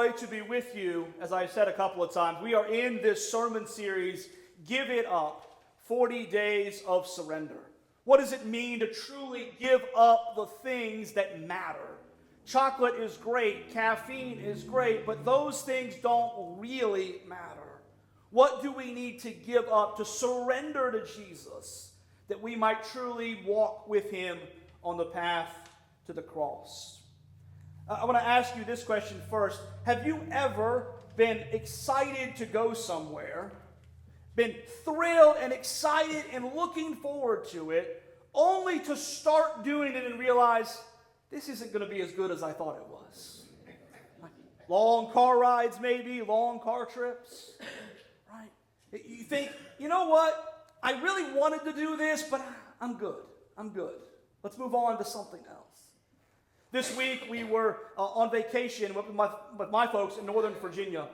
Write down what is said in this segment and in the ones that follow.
joy to be with you, as I've said a couple of times. We are in this sermon series, Give It Up, 40 Days of Surrender. What does it mean to truly give up the things that matter? Chocolate is great, caffeine is great, but those things don't really matter. What do we need to give up to surrender to Jesus that we might truly walk with him on the path to the cross? I want to ask you this question first. Have you ever been excited to go somewhere, been thrilled and excited and looking forward to it, only to start doing it and realize this isn't going to be as good as I thought it was? Like long car rides maybe, long car trips, right? You think, you know what? I really wanted to do this, but I'm good. Let's move on to something else. This week we were on vacation with my folks in Northern Virginia,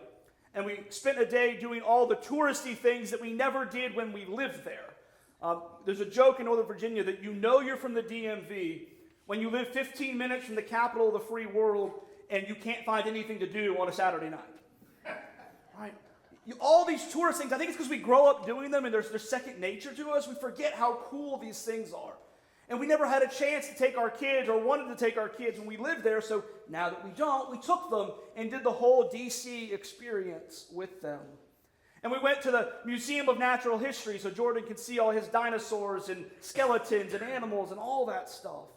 and we spent a day doing all the touristy things that we never did when we lived there. There's a joke in Northern Virginia that you know you're from the DMV when you live 15 minutes from the capital of the free world and you can't find anything to do on a Saturday night. Right? All these tourist things, I think it's because we grow up doing them and there's second nature to us. We forget how cool these things are. And we never had a chance to take our kids or wanted to take our kids when we lived there, so now that we don't, we took them and did the whole DC experience with them. And we went to the Museum of Natural History so Jordan could see all his dinosaurs and skeletons and animals and all that stuff.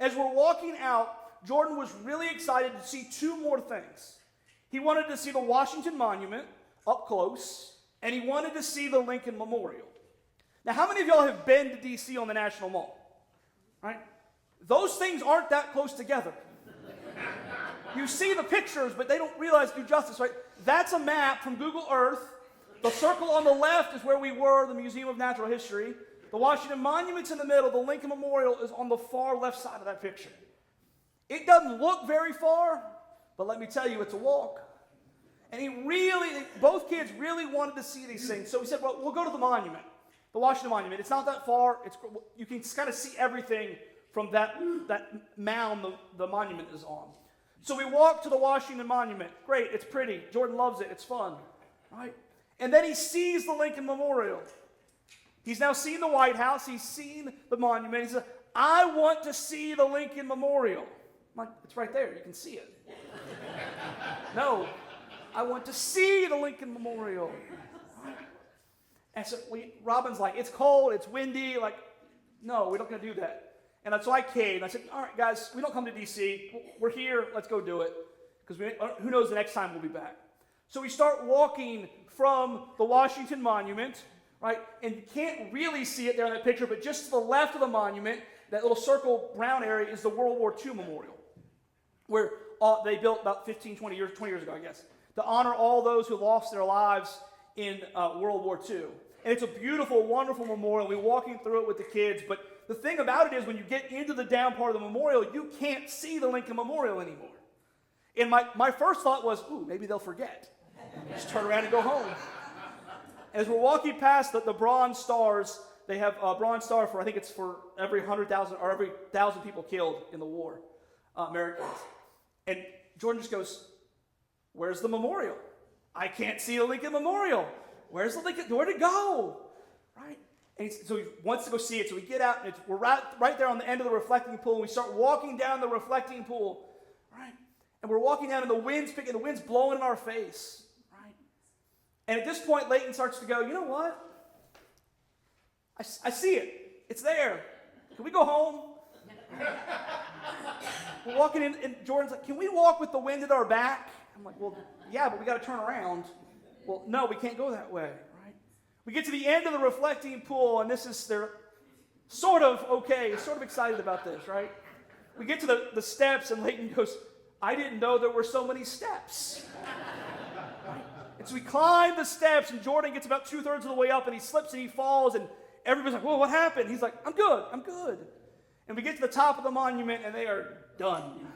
As we're walking out, Jordan was really excited to see two more things. He wanted to see the Washington Monument up close, and he wanted to see the Lincoln Memorial. Now, how many of y'all have been to DC on the National Mall? Right? Those things aren't that close together. You see the pictures, but they don't realize do justice, right? That's a map from Google Earth. The circle on the left is where we were, the Museum of Natural History. The Washington Monument's in the middle. The Lincoln Memorial is on the far left side of that picture. It doesn't look very far, but let me tell you, it's a walk. And both kids really wanted to see these things. So we said, well, we'll go to the monument. The Washington Monument. It's not that far. You can kind of see everything from that mound the monument is on. So we walk to the Washington Monument. Great. It's pretty. Jordan loves it. It's fun. Right? And then he sees the Lincoln Memorial. He's now seen the White House. He's seen the monument. He says, I want to see the Lincoln Memorial. I'm like, it's right there. You can see it. No. I want to see the Lincoln Memorial. And so Robin's like, it's cold, it's windy, like, no, we're not going to do that. And so I caved. I said, all right, guys, we don't come to D.C. We're here. Let's go do it. Because who knows the next time we'll be back. So we start walking from the Washington Monument, right? And you can't really see it there in that picture, but just to the left of the monument, that little circle brown area is the World War II Memorial, where they built about 20 years ago, I guess, to honor all those who lost their lives in World War II. And it's a beautiful, wonderful memorial. We're walking through it with the kids. But the thing about it is when you get into the down part of the memorial, you can't see the Lincoln Memorial anymore. And my first thought was, ooh, maybe they'll forget. Just turn around and go home. As we're walking past the bronze stars, they have a bronze star for, I think it's for every 100,000 or every 1,000 people killed in the war, Americans. And Jordan just goes, where's the memorial? I can't see the Lincoln Memorial. Where's the Lincoln? Where'd it go? Right? And so he wants to go see it. So we get out, and we're right there on the end of the reflecting pool, and we start walking down the reflecting pool. Right? And we're walking down, and the wind's blowing in our face. Right? And at this point, Leighton starts to go, you know what? I see it. It's there. Can we go home? We're walking in, and Jordan's like, can we walk with the wind at our back? I'm like, well, yeah, but we got to turn around. Well, no, we can't go that way, right? We get to the end of the reflecting pool, and they're sort of okay, sort of excited about this, right? We get to the steps, and Leighton goes, I didn't know there were so many steps. Right? And so we climb the steps, and Jordan gets about 2/3 of the way up, and he slips and he falls, and everybody's like, whoa, what happened? He's like, I'm good. And we get to the top of the monument, and they are done.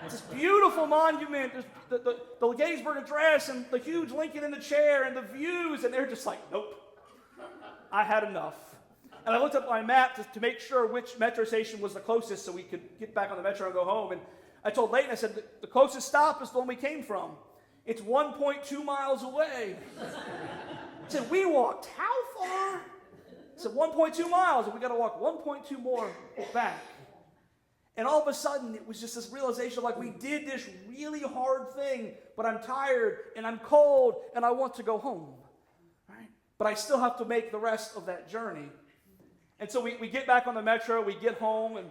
It's this beautiful monument. There's the Gettysburg Address and the huge Lincoln in the chair and the views, and they're just like, nope, I had enough. And I looked up my map to make sure which metro station was the closest so we could get back on the metro and go home. And I told Leighton, I said, the closest stop is the one we came from. It's 1.2 miles away. He said, we walked how far? I said, 1.2 miles, and we got to walk 1.2 more back. And all of a sudden, it was just this realization of like, we did this really hard thing, but I'm tired, and I'm cold, and I want to go home. Right? But I still have to make the rest of that journey. And so we get back on the metro, we get home, and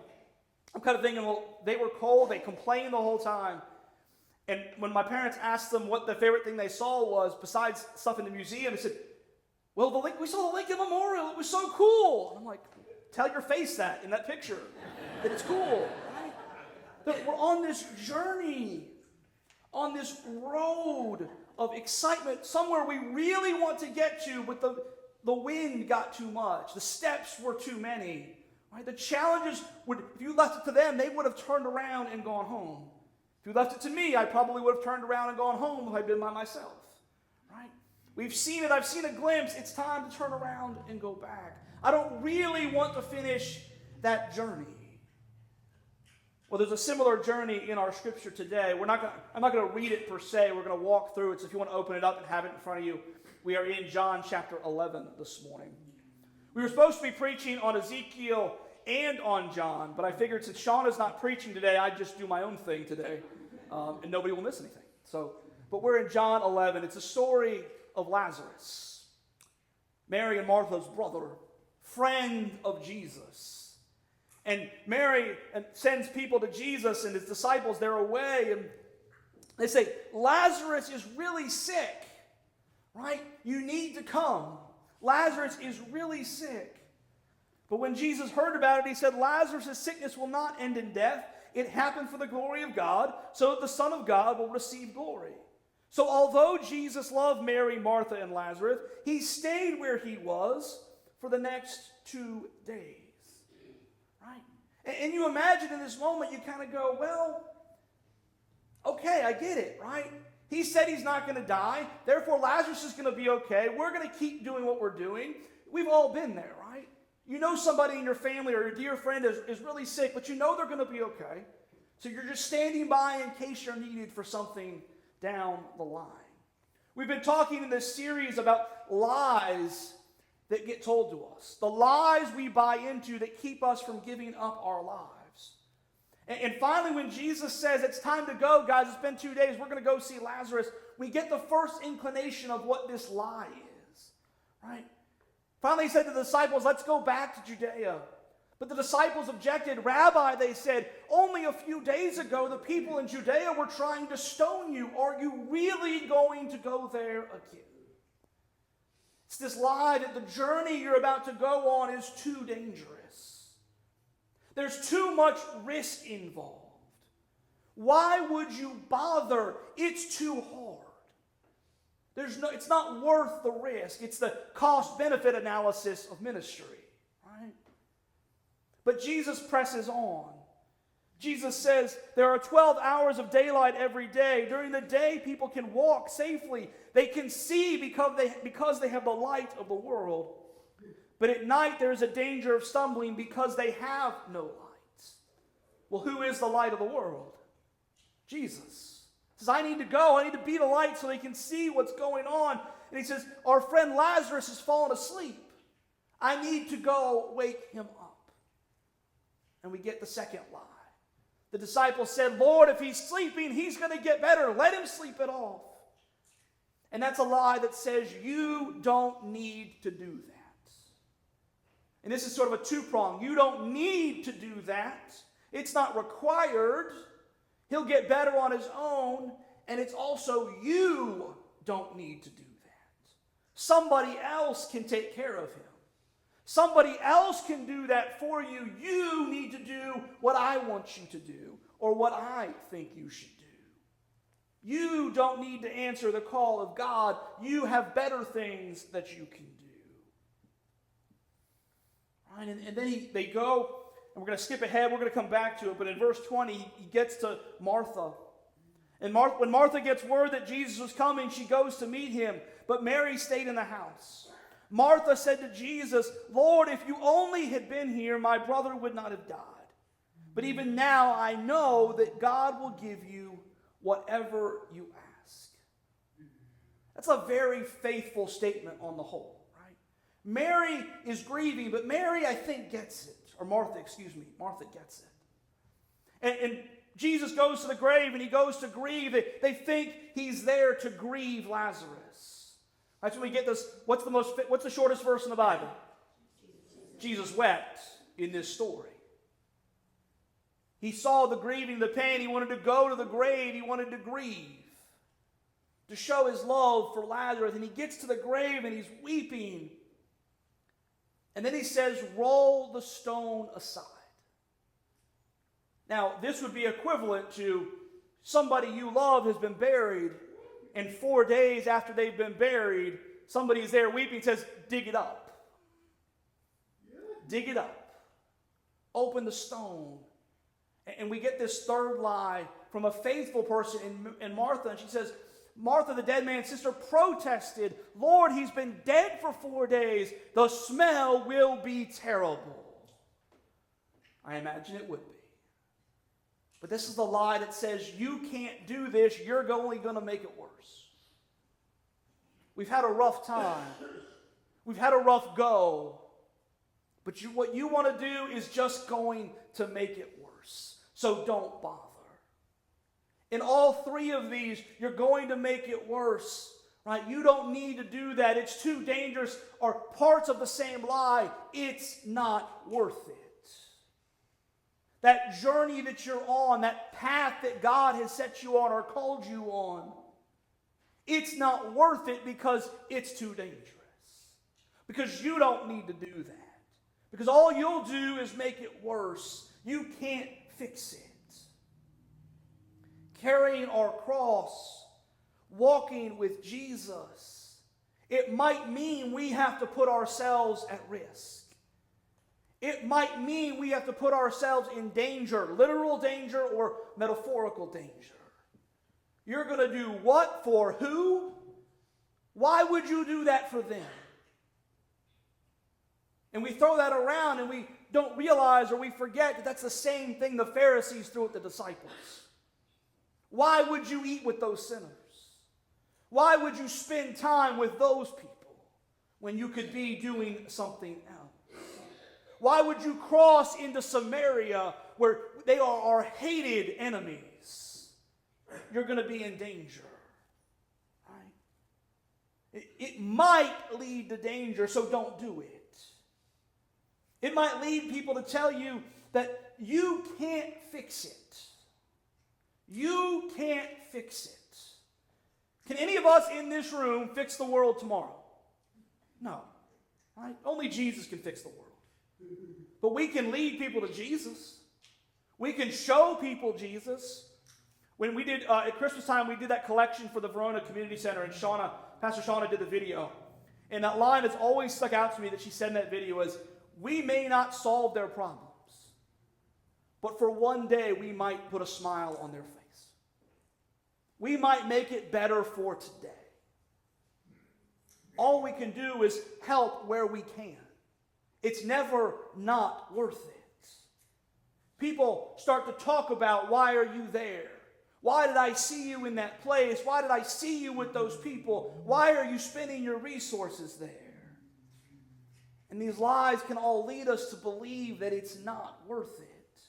I'm kind of thinking, well, they were cold, they complained the whole time. And when my parents asked them what the favorite thing they saw was, besides stuff in the museum, they said, well, we saw the Lincoln Memorial, it was so cool. And I'm like, tell your face that in that picture, that it's cool, right? That we're on this journey, on this road of excitement, somewhere we really want to get to, but the wind got too much, the steps were too many. Right? The challenges if you left it to them, they would have turned around and gone home. If you left it to me, I probably would have turned around and gone home if I'd been by myself. Right? We've seen it, I've seen a glimpse. It's time to turn around and go back. I don't really want to finish that journey. Well, there's a similar journey in our scripture today. I'm not going to read it per se. We're going to walk through it. So if you want to open it up and have it in front of you, we are in John chapter 11 this morning. We were supposed to be preaching on Ezekiel and on John, but I figured since Sean is not preaching today, I'd just do my own thing today, and nobody will miss anything. But we're in John 11. It's a story of Lazarus, Mary and Martha's brother, friend of Jesus. And Mary sends people to Jesus and his disciples. They're away, and they say, Lazarus is really sick, right? You need to come. Lazarus is really sick. But when Jesus heard about it, he said, Lazarus' sickness will not end in death. It happened for the glory of God, so that the Son of God will receive glory. So although Jesus loved Mary, Martha, and Lazarus, he stayed where he was for the next 2 days. Right? And you imagine in this moment, you kind of go, well, okay, I get it, right? He said he's not going to die. Therefore, Lazarus is going to be okay. We're going to keep doing what we're doing. We've all been there, right? You know somebody in your family or your dear friend is really sick, but you know they're going to be okay. So you're just standing by in case you're needed for something down the line. We've been talking in this series about lies that get told to us. The lies we buy into that keep us from giving up our lives. And finally, when Jesus says, it's time to go, guys, it's been 2 days, we're going to go see Lazarus, we get the first inclination of what this lie is, right? Finally, he said to the disciples, let's go back to Judea. But the disciples objected. Rabbi, they said, only a few days ago, the people in Judea were trying to stone you. Are you really going to go there again? It's this lie that the journey you're about to go on is too dangerous. There's too much risk involved. Why would you bother? It's too hard. It's not worth the risk. It's the cost-benefit analysis of ministry, right? But Jesus presses on. Jesus says there are 12 hours of daylight every day. During the day, people can walk safely. They can see because they have the light of the world. But at night, there is a danger of stumbling because they have no light. Well, who is the light of the world? Jesus. He says, I need to go. I need to be the light so they can see what's going on. And he says, our friend Lazarus has fallen asleep. I need to go wake him up. And we get the second lie. The disciples said, Lord, if he's sleeping, he's going to get better. Let him sleep it off. And that's a lie that says you don't need to do that. And this is sort of a two-prong. You don't need to do that. It's not required. He'll get better on his own, and it's also you don't need to do that. Somebody else can take care of him. Somebody else can do that for you. You need to do what I want you to do, or what I think you should do. You don't need to answer the call of God. You have better things that you can do. Right? And then they go. And we're going to skip ahead. We're going to come back to it. But in verse 20, he gets to Martha. And when Martha gets word that Jesus was coming, she goes to meet him. But Mary stayed in the house. Martha said to Jesus, Lord, if you only had been here, my brother would not have died. But even now I know that God will give you whatever you ask. That's a very faithful statement on the whole, right? Mary is grieving, but Mary, I think, gets it. Or Martha, excuse me. Martha gets it. And Jesus goes to the grave and he goes to grieve. They think he's there to grieve Lazarus. That's when we get this. What's the shortest verse in the Bible? Jesus wept in this story. He saw the grieving, the pain. He wanted to go to the grave. He wanted to grieve, to show his love for Lazarus. And he gets to the grave and he's weeping. And then he says, roll the stone aside. Now, this would be equivalent to somebody you love has been buried, and 4 days after they've been buried, somebody's there weeping and says, dig it up. Dig it up. Open the stone. And we get this third lie from a faithful person in Martha, and she says, Martha, the dead man's sister, protested, Lord, he's been dead for 4 days. The smell will be terrible. I imagine it would be. But this is the lie that says you can't do this. You're only going to make it worse. We've had a rough time. We've had a rough go. But what you want to do is just going to make it worse. So don't bother. In all three of these, you're going to make it worse. Right? You don't need to do that. It's too dangerous. Or parts of the same lie. It's not worth it. That journey that you're on, that path that God has set you on or called you on, it's not worth it because it's too dangerous. Because you don't need to do that. Because all you'll do is make it worse. You can't fix it. Carrying our cross, walking with Jesus, it might mean we have to put ourselves at risk. It might mean we have to put ourselves in danger, literal danger or metaphorical danger. You're going to do what for who? Why would you do that for them? And we throw that around and we don't realize or we forget that that's the same thing the Pharisees threw at the disciples. Why would you eat with those sinners? Why would you spend time with those people when you could be doing something else? Why would you cross into Samaria where they are our hated enemies? You're going to be in danger. Right? It might lead to danger, so don't do it. It might lead people to tell you that you can't fix it. You can't fix it. Can any of us in this room fix the world tomorrow? No. Right? Only Jesus can fix the world. But we can lead people to Jesus. We can show people Jesus. When we did, at Christmas time, we did that collection for the Verona Community Center, and Pastor Shauna did the video. And that line that's always stuck out to me that she said in that video is, we may not solve their problems, but for one day we might put a smile on their face. We might make it better for today. All we can do is help where we can. It's never not worth it. People start to talk about, why are you there? Why did I see you in that place? Why did I see you with those people? Why are you spending your resources there? And these lies can all lead us to believe that it's not worth it.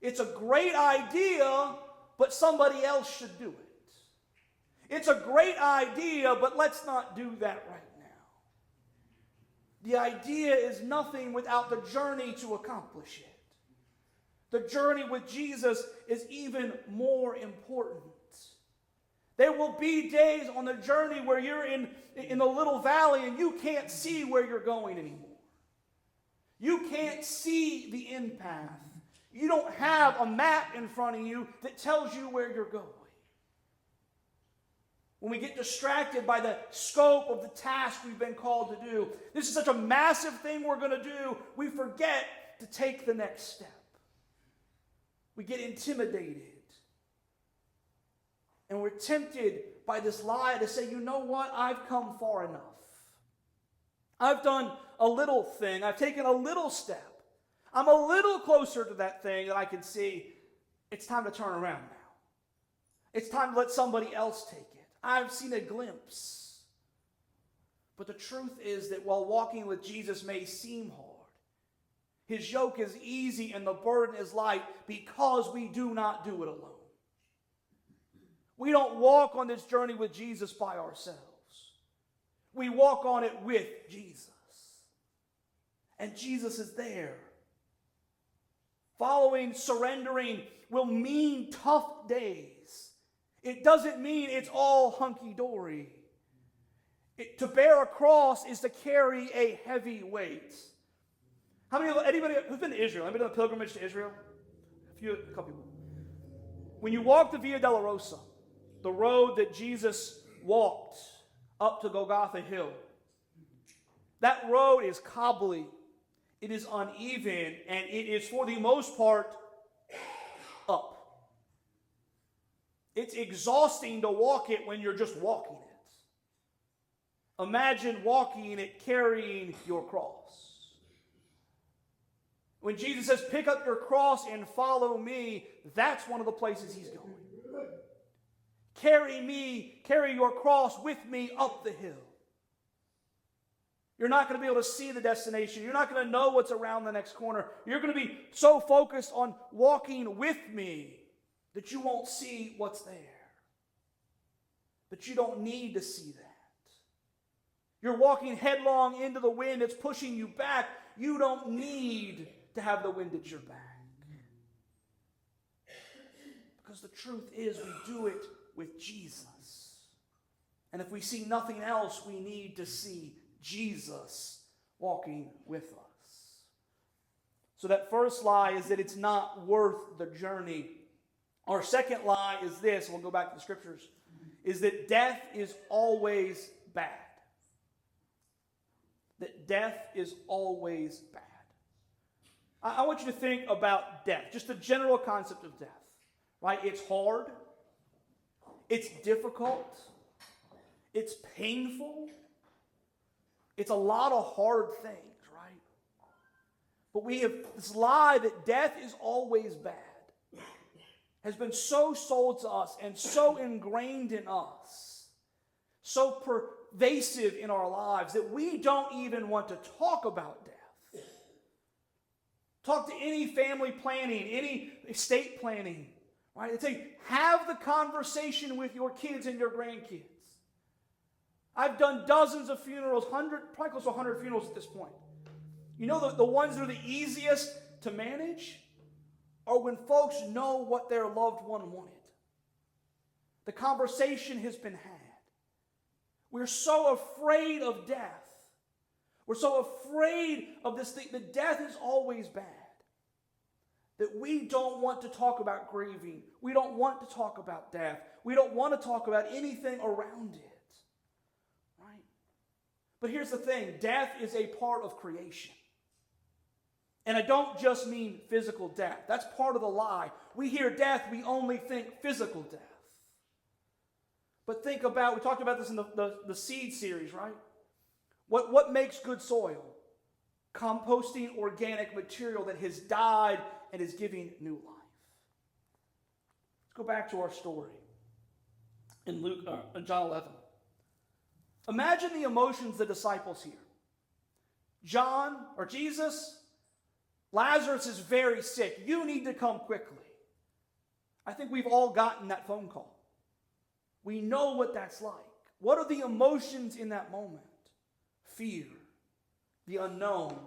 It's a great idea, but somebody else should do it. It's a great idea, but let's not do that right now. The idea is nothing without the journey to accomplish it. The journey with Jesus is even more important. There will be days on the journey where you're in the little valley and you can't see where you're going anymore. You can't see the end path. You don't have a map in front of you that tells you where you're going. When we get distracted by the scope of the task we've been called to do, this is such a massive thing we're going to do, we forget to take the next step. We get intimidated. And we're tempted by this lie to say, you know what, I've come far enough. I've done a little thing. I've taken a little step. I'm a little closer to that thing that I can see it's time to turn around now. It's time to let somebody else take it. I've seen a glimpse. But the truth is that while walking with Jesus may seem hard, his yoke is easy and the burden is light because we do not do it alone. We don't walk on this journey with Jesus by ourselves. We walk on it with Jesus. And Jesus is there. Following, surrendering will mean tough days. It doesn't mean it's all hunky-dory. To bear a cross is to carry a heavy weight. Anybody who's been to Israel? Anybody done a pilgrimage to Israel? A couple people. When you walk the Via Dolorosa, the road that Jesus walked up to Golgotha Hill, that road is cobbly, it is uneven, and it is for the most part up. It's exhausting to walk it when you're just walking it. Imagine walking it carrying your cross. When Jesus says, pick up your cross and follow me, that's one of the places he's going. Carry your cross with me up the hill. You're not going to be able to see the destination. You're not going to know what's around the next corner. You're going to be so focused on walking with me that you won't see what's there. But you don't need to see that. You're walking headlong into the wind. It's pushing you back. You don't need to have the wind at your back. Because the truth is we do it with Jesus. And if we see nothing else, we need to see Jesus walking with us. So that first lie is that it's not worth the journey. Our second lie is this, and we'll go back to the scriptures, is that death is always bad. That death is always bad. I want you to think about death, just the general concept of death. Right? It's hard. It's difficult. It's painful. It's a lot of hard things, right? But we have this lie that death is always bad. Has been so sold to us and so ingrained in us, so pervasive in our lives that we don't even want to talk about death. Talk to any family planning, any estate planning, right? They say, have the conversation with your kids and your grandkids. I've done dozens of funerals, probably close to 100 funerals at this point. You know the ones that are the easiest to manage are when folks know what their loved one wanted. The conversation has been had. We're so afraid of death. We're so afraid of this thing that death is always bad. That we don't want to talk about grieving. We don't want to talk about death. We don't want to talk about anything around it. Right? But here's the thing. Death is a part of creation. And I don't just mean physical death. That's part of the lie. We hear death, we only think physical death. But think about, we talked about this in the seed series, right? What makes good soil? Composting organic material that has died and is giving new life. Let's go back to our story in John 11. Imagine the emotions the disciples hear. Jesus, Lazarus is very sick. You need to come quickly. I think we've all gotten that phone call. We know what that's like. What are the emotions in that moment? Fear, the unknown,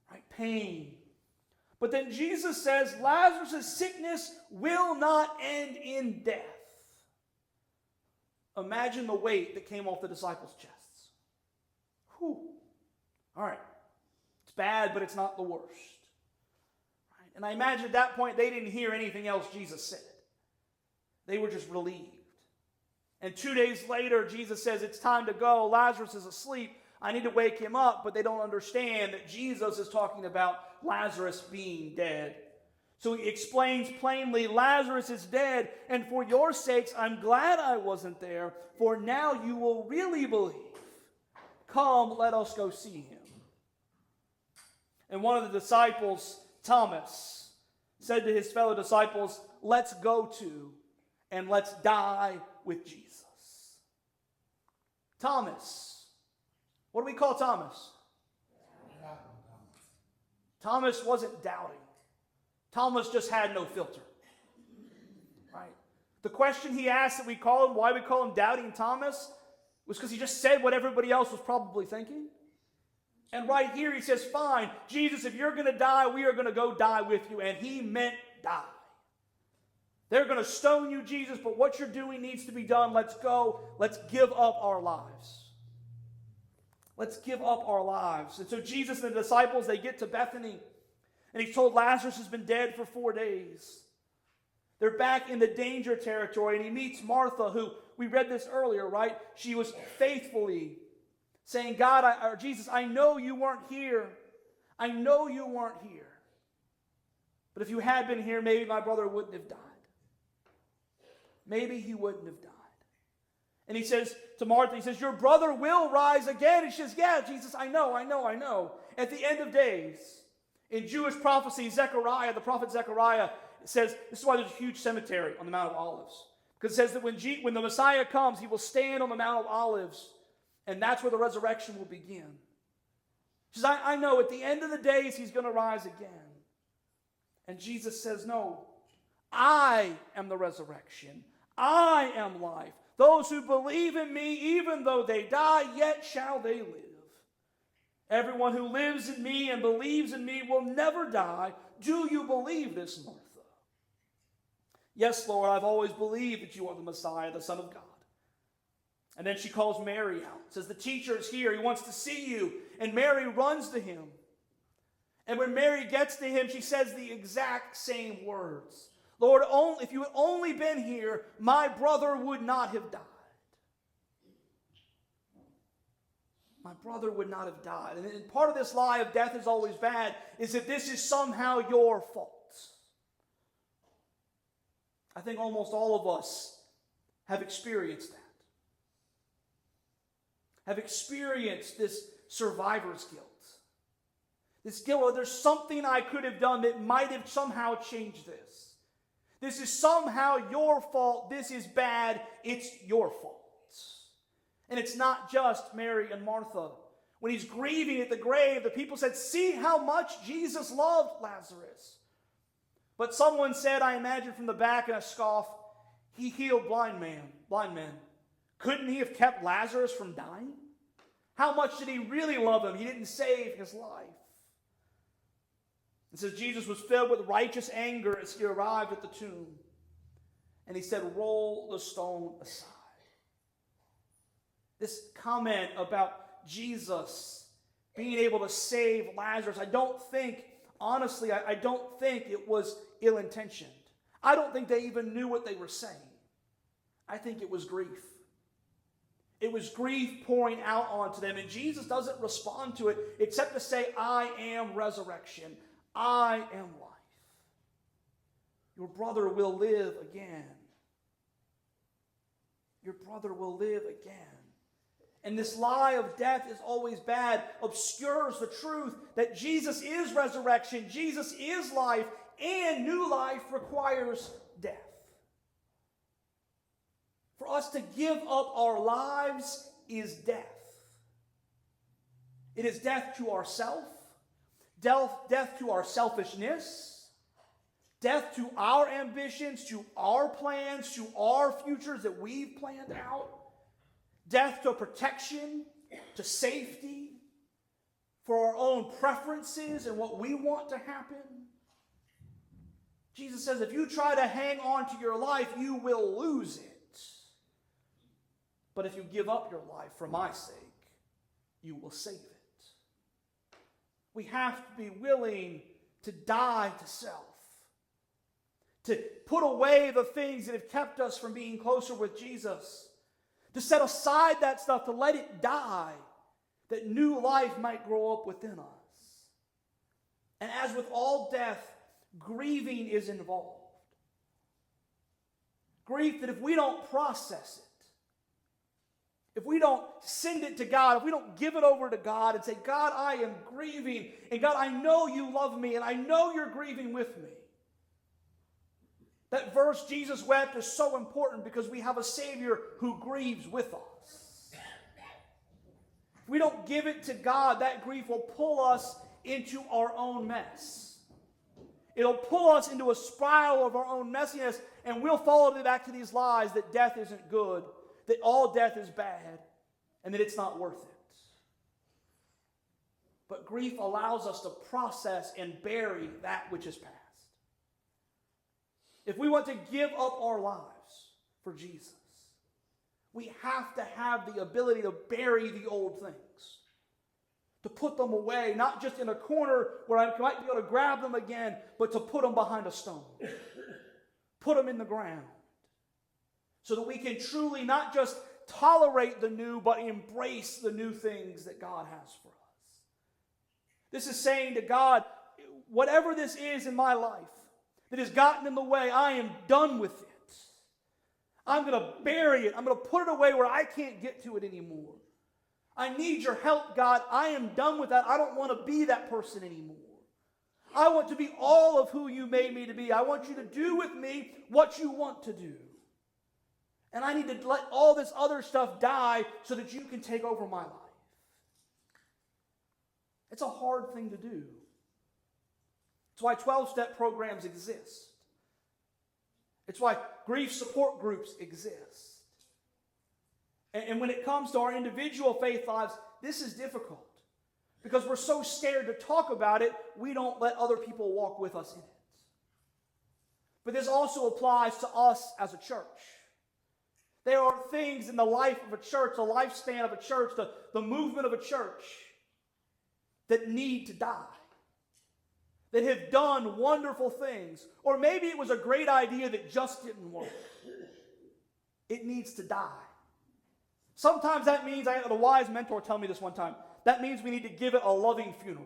right? Pain. But then Jesus says Lazarus' sickness will not end in death. Imagine the weight that came off the disciples' chests. Whew. All right. It's bad, but it's not the worst. Right? And I imagine at that point they didn't hear anything else Jesus said. They were just relieved. And 2 days later, Jesus says, it's time to go. Lazarus is asleep. I need to wake him up. But they don't understand that Jesus is talking about Lazarus being dead. So he explains plainly, Lazarus is dead, and for your sakes, I'm glad I wasn't there, for now you will really believe. Come, let us go see him. And one of the disciples, Thomas, said to his fellow disciples, let's go to and let's die with Jesus. Thomas. What do we call Thomas? Thomas wasn't doubting. Thomas just had no filter. Right? The question he asked that we call him, why we call him Doubting Thomas, was because he just said what everybody else was probably thinking. And right here he says, fine, Jesus, if you're going to die, we are going to go die with you. And he meant die. They're going to stone you, Jesus, but what you're doing needs to be done. Let's go. Let's give up our lives. Let's give up our lives. And so Jesus and the disciples, they get to Bethany. And he's told Lazarus has been dead for 4 days. They're back in the danger territory. And he meets Martha, who, we read this earlier, right? She was faithfully saying, God, or Jesus, I know you weren't here. I know you weren't here. But if you had been here, maybe my brother wouldn't have died. Maybe he wouldn't have died. And he says to Martha, he says, your brother will rise again. And she says, yeah, Jesus, I know. At the end of days, in Jewish prophecy, Zechariah, the prophet Zechariah, says, this is why there's a huge cemetery on the Mount of Olives. Because it says that when the Messiah comes, he will stand on the Mount of Olives. And that's where the resurrection will begin. She says, I know at the end of the days, he's going to rise again. And Jesus says, no, I am the resurrection. I am life. Those who believe in me, even though they die, yet shall they live. Everyone who lives in me and believes in me will never die. Do you believe this, Martha? Yes, Lord, I've always believed that you are the Messiah, the Son of God. And then she calls Mary out. Says, the teacher is here. He wants to see you. And Mary runs to him. And when Mary gets to him, she says the exact same words. Lord, if you had only been here, my brother would not have died. My brother would not have died. And part of this lie of death is always bad is that this is somehow your fault. I think almost all of us have experienced that. Have experienced this survivor's guilt. This guilt, oh, there's something I could have done that might have somehow changed this. This is somehow your fault. This is bad. It's your fault. And it's not just Mary and Martha. When he's grieving at the grave, the people said, see how much Jesus loved Lazarus. But someone said, I imagine from the back in a scoff, he healed blind men. Couldn't he have kept Lazarus from dying? How much did he really love him? He didn't save his life. It says Jesus was filled with righteous anger as he arrived at the tomb. And he said, roll the stone aside. This comment about Jesus being able to save Lazarus, I don't think it was ill-intentioned. I don't think they even knew what they were saying. I think it was grief. It was grief pouring out onto them. And Jesus doesn't respond to it except to say, I am resurrection. I am life. Your brother will live again. Your brother will live again. And this lie of death is always bad, obscures the truth that Jesus is resurrection, Jesus is life, and new life requires death. For us to give up our lives is death. It is death to ourself, death to our selfishness, death to our ambitions, to our plans, to our futures that we've planned out, death to protection, to safety, for our own preferences and what we want to happen. Jesus says, if you try to hang on to your life, you will lose it. But if you give up your life for my sake, you will save it. We have to be willing to die to self, to put away the things that have kept us from being closer with Jesus, to set aside that stuff, to let it die, that new life might grow up within us. And as with all death, grieving is involved. Grief that if we don't process it, if we don't send it to God, if we don't give it over to God and say, God, I am grieving, and God, I know you love me, and I know you're grieving with me. That verse, Jesus wept, is so important because we have a Savior who grieves with us. If we don't give it to God, that grief will pull us into our own mess. It'll pull us into a spiral of our own messiness, and we'll fall back to these lies that death isn't good, that all death is bad, and that it's not worth it. But grief allows us to process and bury that which is past. If we want to give up our lives for Jesus, we have to have the ability to bury the old things, to put them away, not just in a corner where I might be able to grab them again, but to put them behind a stone, put them in the ground, so that we can truly not just tolerate the new, but embrace the new things that God has for us. This is saying to God, whatever this is in my life that has gotten in the way, I am done with it. I'm going to bury it. I'm going to put it away where I can't get to it anymore. I need your help, God. I am done with that. I don't want to be that person anymore. I want to be all of who you made me to be. I want you to do with me what you want to do. And I need to let all this other stuff die so that you can take over my life. It's a hard thing to do. It's why 12-step programs exist. It's why grief support groups exist. And when it comes to our individual faith lives, this is difficult. Because we're so scared to talk about it, we don't let other people walk with us in it. But this also applies to us as a church. There are things in the life of a church, the lifespan of a church, the movement of a church that need to die. That have done wonderful things. Or maybe it was a great idea that just didn't work. It needs to die. Sometimes that means, I had a wise mentor tell me this one time, that means we need to give it a loving funeral.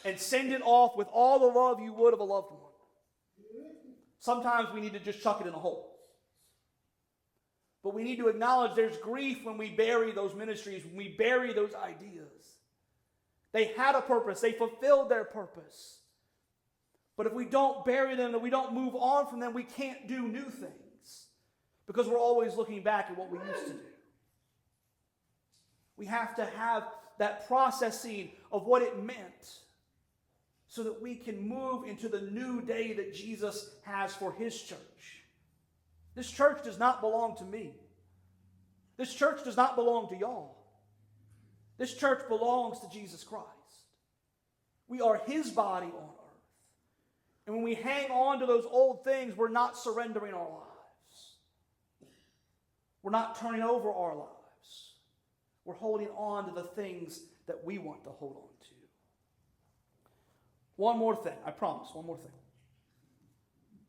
And send it off with all the love you would of a loved one. Sometimes we need to just chuck it in a hole. But we need to acknowledge there's grief when we bury those ministries, when we bury those ideas. They had a purpose. They fulfilled their purpose. But if we don't bury them, if we don't move on from them, we can't do new things. Because we're always looking back at what we used to do. We have to have that processing of what it meant so that we can move into the new day that Jesus has for his church. This church does not belong to me. This church does not belong to y'all. This church belongs to Jesus Christ. We are his body on earth. And when we hang on to those old things, we're not surrendering our lives. We're not turning over our lives. We're holding on to the things that we want to hold on to. One more thing, I promise, one more thing.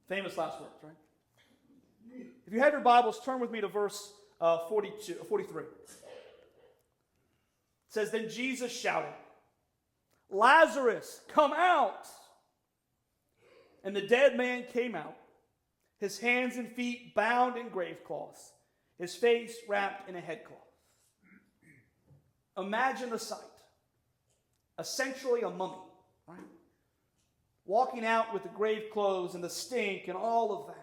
Famous last words, right? If you have your Bibles, turn with me to verse 43. It says, Then Jesus shouted, Lazarus, come out! And the dead man came out, his hands and feet bound in grave cloths, his face wrapped in a headcloth. Imagine the sight. Essentially a mummy, right? Walking out with the grave clothes and the stink and all of that.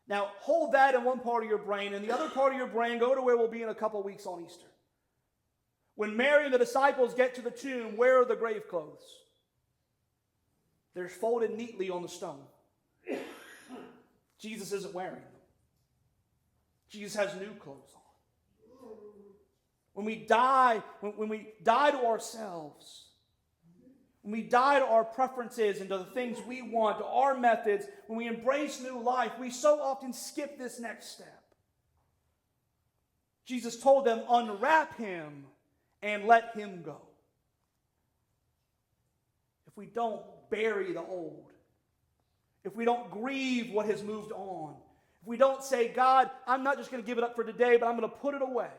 Now, hold that in one part of your brain, and the other part of your brain, go to where we'll be in a couple of weeks on Easter. When Mary and the disciples get to the tomb, where are the grave clothes? They're folded neatly on the stone. Jesus isn't wearing them. Jesus has new clothes on. When we die, when we die to ourselves, when we die to our preferences and to the things we want, to our methods, when we embrace new life, we so often skip this next step. Jesus told them, unwrap him and let him go. If we don't bury the old, if we don't grieve what has moved on, if we don't say, God, I'm not just going to give it up for today, but I'm going to put it away,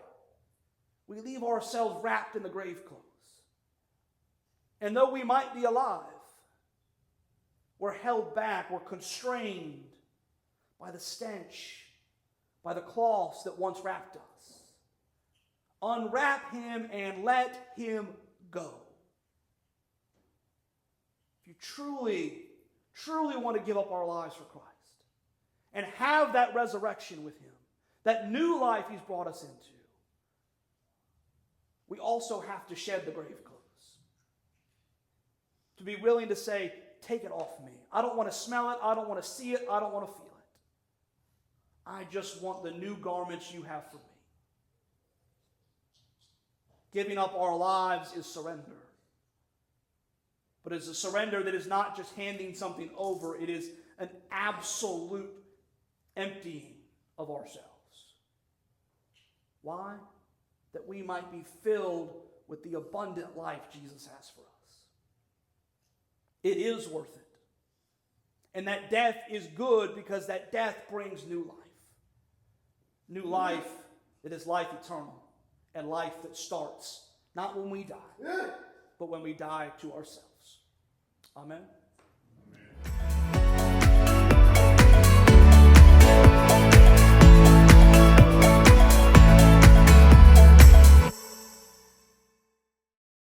we leave ourselves wrapped in the grave clothes. And though we might be alive, we're held back, we're constrained by the stench, by the cloths that once wrapped us. Unwrap him and let him go. If you truly want to give up our lives for Christ and have that resurrection with him, that new life he's brought us into, we also have to shed the grave clothes. To be willing to say, take it off me. I don't want to smell it. I don't want to see it. I don't want to feel it. I just want the new garments you have for me. Giving up our lives is surrender. But it's a surrender that is not just handing something over. It is an absolute emptying of ourselves. Why? That we might be filled with the abundant life Jesus has for us. It is worth it. And that death is good because that death brings new life. New life that is life eternal and life that starts not when we die, but when we die to ourselves. Amen.